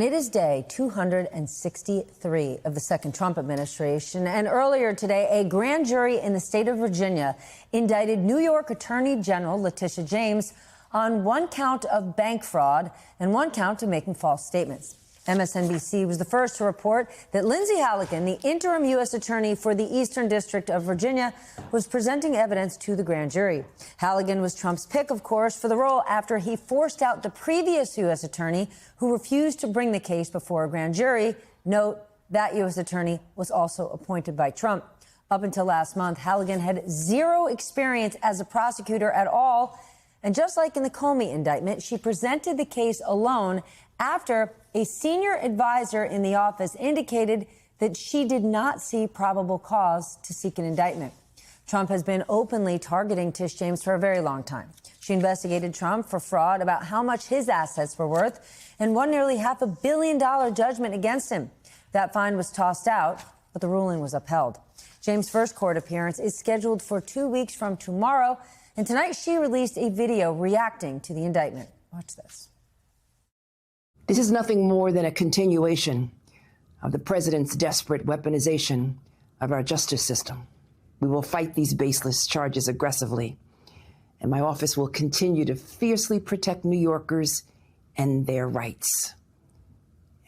It is day 263 of the second Trump administration, and earlier today, a grand jury in the state of Virginia indicted New York Attorney General Letitia James on one count of bank fraud and one count of making false statements. MSNBC was the first to report that Lindsay Halligan, the interim U.S. attorney for the Eastern District of Virginia, was presenting evidence to the grand jury. Halligan was Trump's pick, of course, for the role after he forced out the previous U.S. attorney who refused to bring the case before a grand jury. Note, that U.S. attorney was also appointed by Trump. Up until last month, Halligan had zero experience as a prosecutor at all. And just like in the Comey indictment, she presented the case alone after a senior advisor in the office indicated that she did not see probable cause to seek an indictment. Trump has been openly targeting Tish James for a very long time. She investigated Trump for fraud about how much his assets were worth and won nearly $500 million judgment against him. That fine was tossed out, but the ruling was upheld. James' first court appearance is scheduled for 2 weeks from tomorrow, and tonight she released a video reacting to the indictment. Watch this. This is nothing more than a continuation of the president's desperate weaponization of our justice system. We will fight these baseless charges aggressively, and my office will continue to fiercely protect New Yorkers and their rights.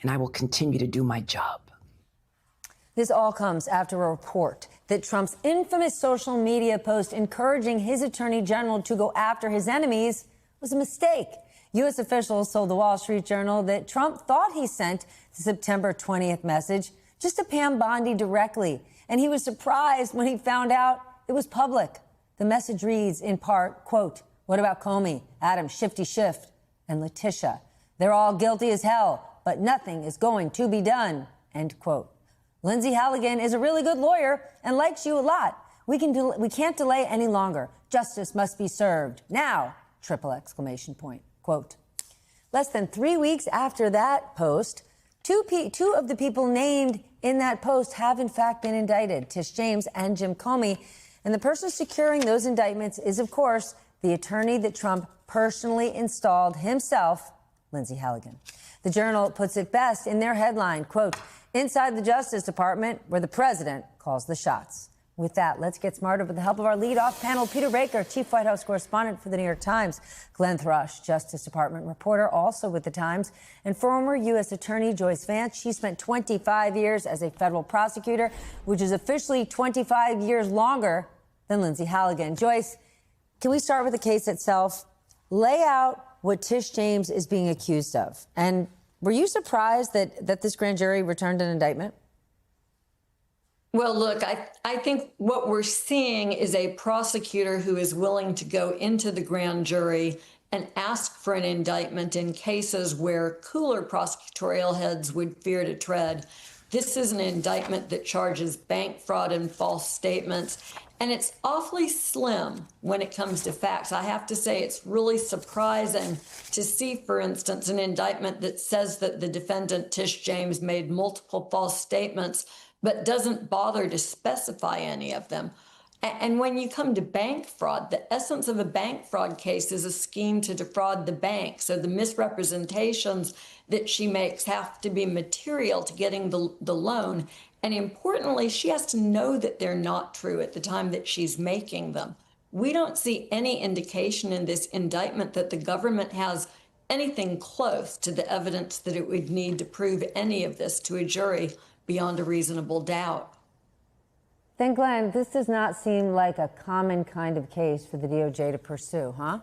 And I will continue to do my job. This all comes after a report that Trump's infamous social media post encouraging his attorney general to go after his enemies was a mistake. U.S. officials told the Wall Street Journal that Trump thought he sent the September 20th message just to Pam Bondi directly, and he was surprised when he found out it was public. The message reads, in part, quote, "What about Comey, Adam Shifty Schiff, and Letitia? They're all guilty as hell, but nothing is going to be done," end quote. Lindsay Halligan is a really good lawyer and likes you a lot. We can't delay any longer. Justice must be served now, triple exclamation point. Quote. Less than 3 weeks after that post, two of the people named in that post have in fact been indicted, Tish James and Jim Comey. And the person securing those indictments is, of course, the attorney that Trump personally installed himself, Lindsay Halligan. The Journal puts it best in their headline, quote, "Inside the Justice Department, where the president calls the shots." With that, let's get smarter with the help of our lead-off panel, Peter Baker, Chief White House Correspondent for The New York Times, Glenn Thrush, Justice Department reporter, also with The Times, and former U.S. Attorney Joyce Vance. She spent 25 years as a federal prosecutor, which is officially 25 years longer than Lindsay Halligan. Joyce, can we start with the case itself? Lay out what Tish James is being accused of. And were you surprised that this grand jury returned an indictment? Well, look, I think what we're seeing is a prosecutor who is willing to go into the grand jury and ask for an indictment in cases where cooler prosecutorial heads would fear to tread. This is an indictment that charges bank fraud and false statements, and it's awfully slim when it comes to facts. I have to say it's really surprising to see, for instance, an indictment that says that the defendant, Tish James, made multiple false statements but doesn't bother to specify any of them. And when you come to bank fraud, the essence of a bank fraud case is a scheme to defraud the bank. So the misrepresentations that she makes have to be material to getting the loan. And importantly, she has to know that they're not true at the time that she's making them. We don't see any indication in this indictment that the government has anything close to the evidence that it would need to prove any of this to a jury beyond a reasonable doubt. Then, Glenn, this does not seem like a common kind of case for the DOJ to pursue, huh?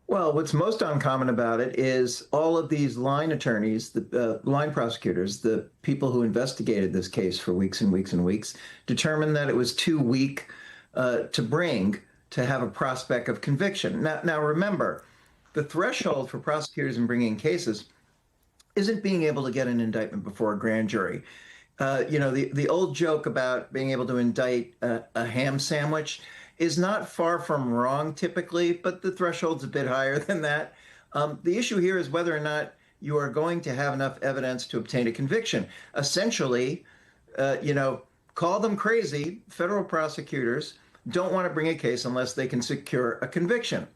Well, what's most uncommon about it is all of these line attorneys, the line prosecutors, the people who investigated this case for weeks and weeks and weeks, determined that it was too weak to have a prospect of conviction. Now, remember, the threshold for prosecutors in bringing cases isn't being able to get an indictment before a grand jury. The old joke about being able to indict a ham sandwich is not far from wrong typically, but the threshold's a bit higher than that. The issue here is whether or not you are going to have enough evidence to obtain a conviction. Essentially, call them crazy, federal prosecutors don't want to bring a case unless they can secure a conviction.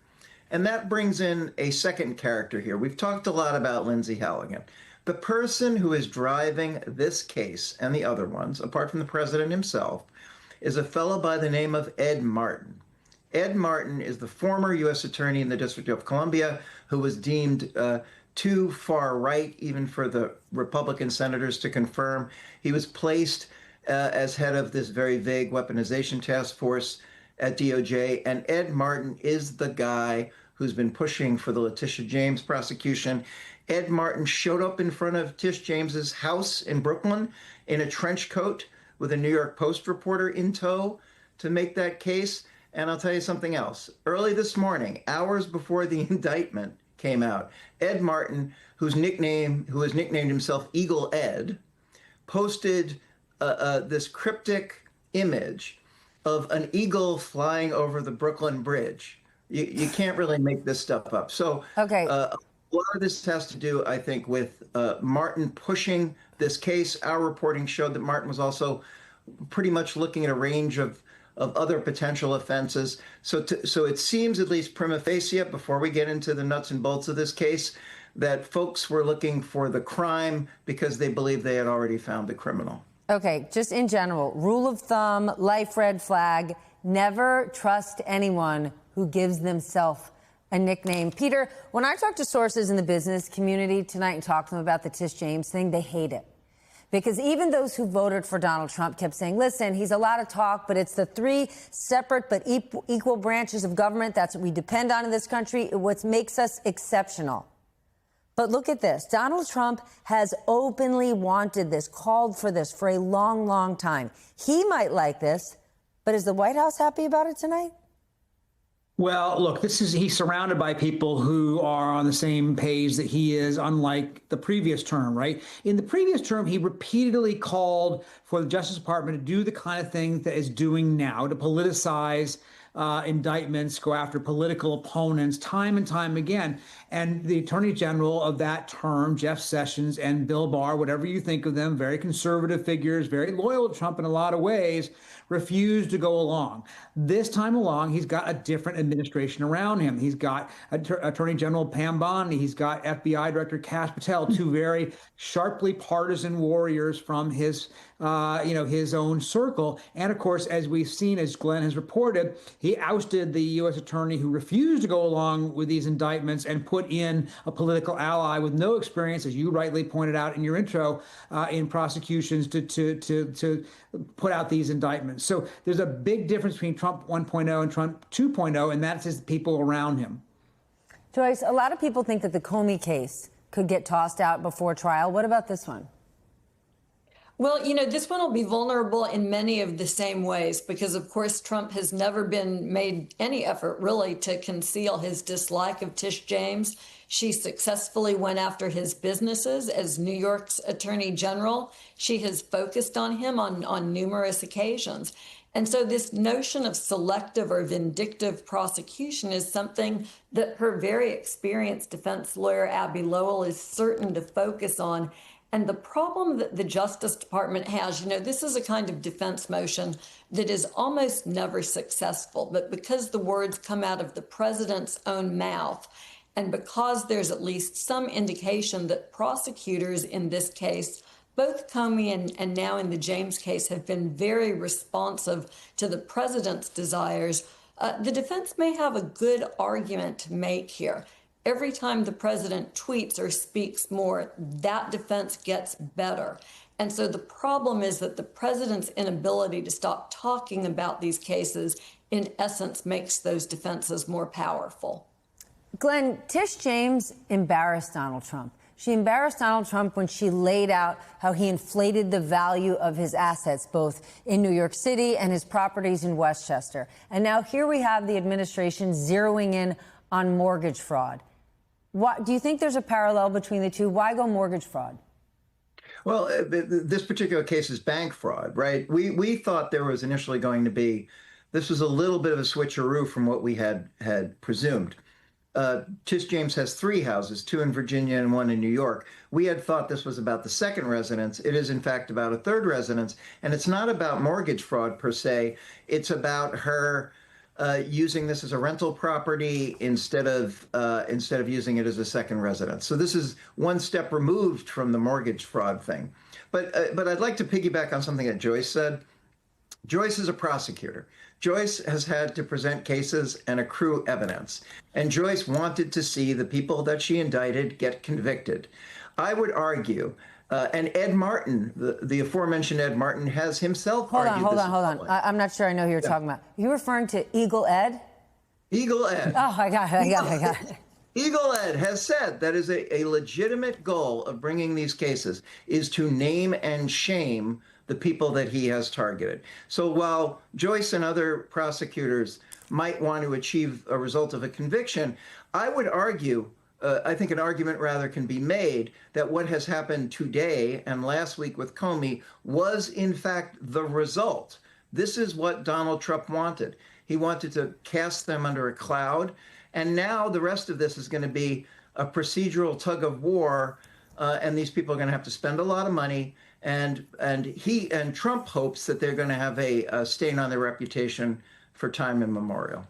And that brings in a second character here. We've talked a lot about Lindsay Halligan, The person who is driving this case and the other ones, apart from the president himself, is a fellow by the name of Ed Martin. Ed Martin is the former U.S. attorney in the District of Columbia who was deemed too far right, even for the Republican senators to confirm. He was placed as head of this very vague weaponization task force at DOJ. And Ed Martin is the guy who's been pushing for the Letitia James prosecution. Ed Martin showed up in front of Tish James's house in Brooklyn in a trench coat with a New York Post reporter in tow to make that case. And I'll tell you something else. Early this morning, hours before the indictment came out, Ed Martin, who has nicknamed himself Eagle Ed, posted this cryptic image of an eagle flying over the Brooklyn Bridge. You can't really make this stuff up. So okay. A lot of this has to do, I think, with Martin pushing this case. Our reporting showed that Martin was also pretty much looking at a range of other potential offenses. So it seems, at least prima facie, before we get into the nuts and bolts of this case, that folks were looking for the crime because they believed they had already found the criminal. Okay, just in general, rule of thumb, life red flag, never trust anyone who gives themselves a nickname. Peter, when I talk to sources in the business community tonight and talk to them about the Tish James thing, they hate it. Because even those who voted for Donald Trump kept saying, listen, he's allowed to talk, but it's the three separate but equal branches of government. That's what we depend on in this country. What makes us exceptional. But look at this. Donald Trump has openly wanted this, called for this for a long, long time. He might like this, but is the White House happy about it tonight? Well, look, he's surrounded by people who are on the same page that he is, unlike the previous term, right? In the previous term, he repeatedly called for the Justice Department to do the kind of thing that it's doing now, to politicize indictments, go after political opponents time and time again. And the Attorney General of that term, Jeff Sessions and Bill Barr, whatever you think of them, very conservative figures, very loyal to Trump in a lot of ways, refused to go along. This time along, he's got a different administration around him. He's got Attorney General Pam Bondi. He's got FBI Director Kash Patel, two very sharply partisan warriors from his own circle. And of course, as we've seen, as Glenn has reported, he ousted the U.S. attorney who refused to go along with these indictments and put in a political ally with no experience, as you rightly pointed out in your intro, in prosecutions to put out these indictments. So there's a big difference between Trump 1.0 and Trump 2.0, and that's his people around him. Joyce, a lot of people think that the Comey case could get tossed out before trial. What about this one? Well, this one will be vulnerable in many of the same ways because, of course, Trump has never made any effort really to conceal his dislike of Tish James. She successfully went after his businesses as New York's Attorney General. She has focused on him on numerous occasions. And so this notion of selective or vindictive prosecution is something that her very experienced defense lawyer, Abbe Lowell, is certain to focus on. And the problem that the Justice Department has, this is a kind of defense motion that is almost never successful. But because the words come out of the president's own mouth, and because there's at least some indication that prosecutors in this case, both Comey and now in the James case, have been very responsive to the president's desires, the defense may have a good argument to make here. Every time the president tweets or speaks more, that defense gets better. And so the problem is that the president's inability to stop talking about these cases, in essence, makes those defenses more powerful. Glenn, Tish James embarrassed Donald Trump. She embarrassed Donald Trump when she laid out how he inflated the value of his assets, both in New York City and his properties in Westchester. And now here we have the administration zeroing in on mortgage fraud. Do you think there's a parallel between the two? Why go mortgage fraud? Well, this particular case is bank fraud, right? We thought there was initially going to be, this was a little bit of a switcheroo from what we had presumed. Tish James has 3 houses, 2 in Virginia and 1 in New York. We had thought this was about the second residence. It is, in fact, about a third residence. And it's not about mortgage fraud per se. It's about her using this as a rental property instead of using it as a second residence. So this is one step removed from the mortgage fraud thing. But I'd like to piggyback on something that Joyce said. Joyce is a prosecutor. Joyce has had to present cases and accrue evidence. And Joyce wanted to see the people that she indicted get convicted. I would argue, and Ed Martin, the aforementioned Ed Martin, has himself argued Hold this. on. I'm not sure I know who you're talking about. You referring to Eagle Ed? Eagle Ed. Oh, I got it. Eagle Ed has said that is a legitimate goal of bringing these cases is to name and shame the people that he has targeted. So while Joyce and other prosecutors might want to achieve a result of a conviction, I would argue, I think an argument rather can be made that what has happened today and last week with Comey was in fact the result. This is what Donald Trump wanted. He wanted to cast them under a cloud. And now the rest of this is going to be a procedural tug of war, and these people are going to have to spend a lot of money. And Trump hopes that they're going to have a stain on their reputation for time immemorial.